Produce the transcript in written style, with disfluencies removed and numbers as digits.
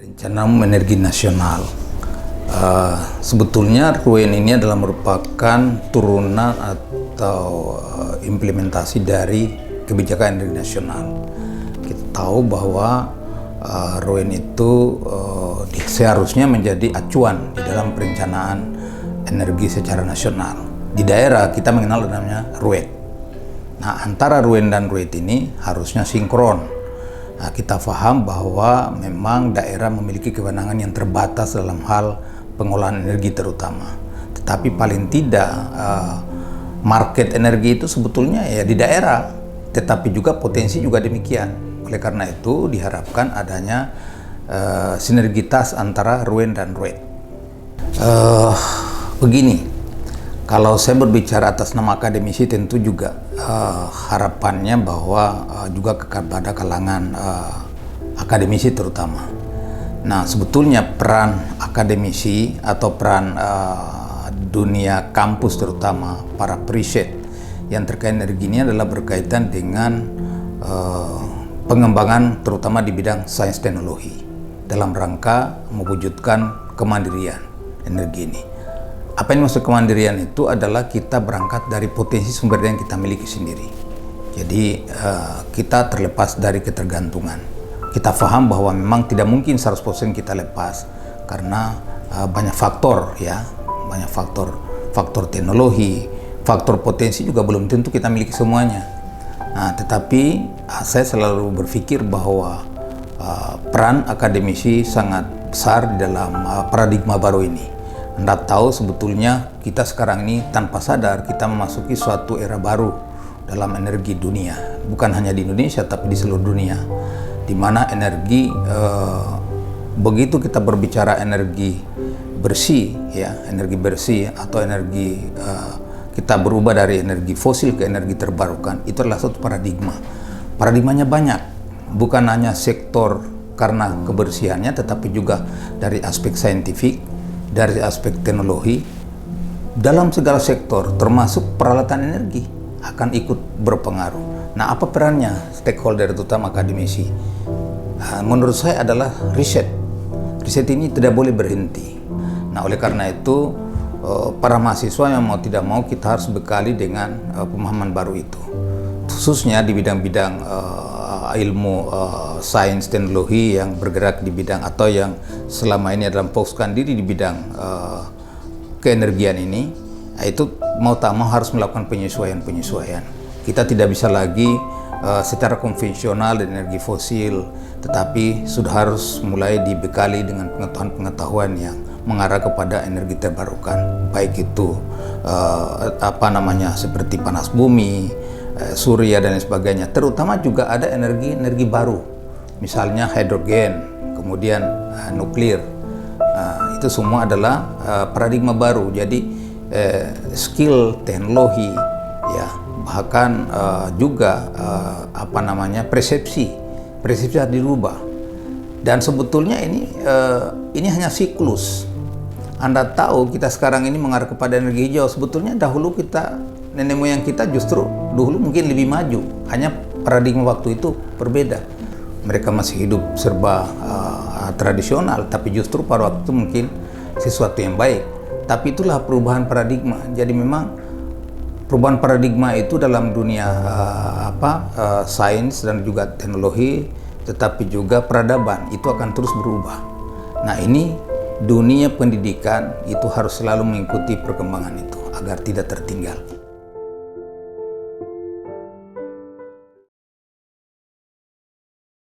Rencana Energi Nasional. Sebetulnya RUEN ini adalah merupakan turunan atau implementasi dari kebijakan energi nasional. Kita tahu bahwa RUEN itu seharusnya menjadi acuan di dalam perencanaan energi secara nasional. Di daerah kita mengenal namanya RUET. Nah, antara RUEN dan RUET ini harusnya sinkron. Nah, kita paham bahwa memang daerah memiliki kewenangan yang terbatas dalam hal pengolahan energi terutama. Tetapi paling tidak market energi itu sebetulnya ya di daerah, tetapi juga potensi juga demikian. Oleh karena itu diharapkan adanya sinergitas antara RUEN dan RUET. Begini, kalau saya berbicara atas nama akademisi tentu juga harapannya bahwa juga kepada kalangan akademisi terutama. Nah, sebetulnya peran akademisi atau peran dunia kampus terutama para periset yang terkait energi ini adalah berkaitan dengan pengembangan terutama di bidang sains teknologi dalam rangka mewujudkan kemandirian energi ini. Apa yang maksud kemandirian itu adalah kita berangkat dari potensi sumber daya yang kita miliki sendiri. Jadi kita terlepas dari ketergantungan. Kita paham bahwa memang tidak mungkin 100% kita lepas karena banyak faktor ya, banyak faktor teknologi, faktor potensi juga belum tentu kita miliki semuanya. Nah, tetapi saya selalu berpikir bahwa peran akademisi sangat besar di dalam paradigma baru ini. Anda tahu sebetulnya kita sekarang ini tanpa sadar kita memasuki suatu era baru dalam energi dunia, bukan hanya di Indonesia tapi di seluruh dunia, di mana energi begitu kita berbicara energi bersih ya, energi bersih atau energi kita berubah dari energi fosil ke energi terbarukan, itu adalah suatu paradigma. Paradigmanya banyak, bukan hanya sektor karena kebersihannya, tetapi juga dari aspek saintifik, dari aspek teknologi, dalam segala sektor termasuk peralatan energi akan ikut berpengaruh. Nah, apa perannya stakeholder terutama akademisi? Menurut saya adalah riset. Riset ini tidak boleh berhenti. Nah, oleh karena itu para mahasiswa yang mau tidak mau kita harus bekali dengan pemahaman baru itu, khususnya di bidang-bidang ilmu sains teknologi yang bergerak di bidang atau yang selama ini adalah memfokuskan diri di bidang keenergian ini, itu mau tak mau harus melakukan penyesuaian. Kita tidak bisa lagi secara konvensional dan energi fosil, tetapi sudah harus mulai dibekali dengan pengetahuan yang mengarah kepada energi terbarukan, baik itu seperti panas bumi, surya dan lain sebagainya. Terutama juga ada energi baru, misalnya hidrogen, kemudian nuklir. Itu semua adalah paradigma baru. Jadi skill teknologi ya, bahkan juga persepsi harus dirubah. Dan sebetulnya ini hanya siklus. Anda tahu kita sekarang ini mengarah kepada energi hijau. Sebetulnya dahulu nenek moyang kita justru dulu mungkin lebih maju, hanya paradigma waktu itu berbeda. Mereka masih hidup serba tradisional, tapi justru pada waktu itu mungkin sesuatu yang baik. Tapi itulah perubahan paradigma. Jadi memang perubahan paradigma itu dalam dunia sains dan juga teknologi, tetapi juga peradaban itu akan terus berubah. Nah, ini dunia pendidikan itu harus selalu mengikuti perkembangan itu agar tidak tertinggal.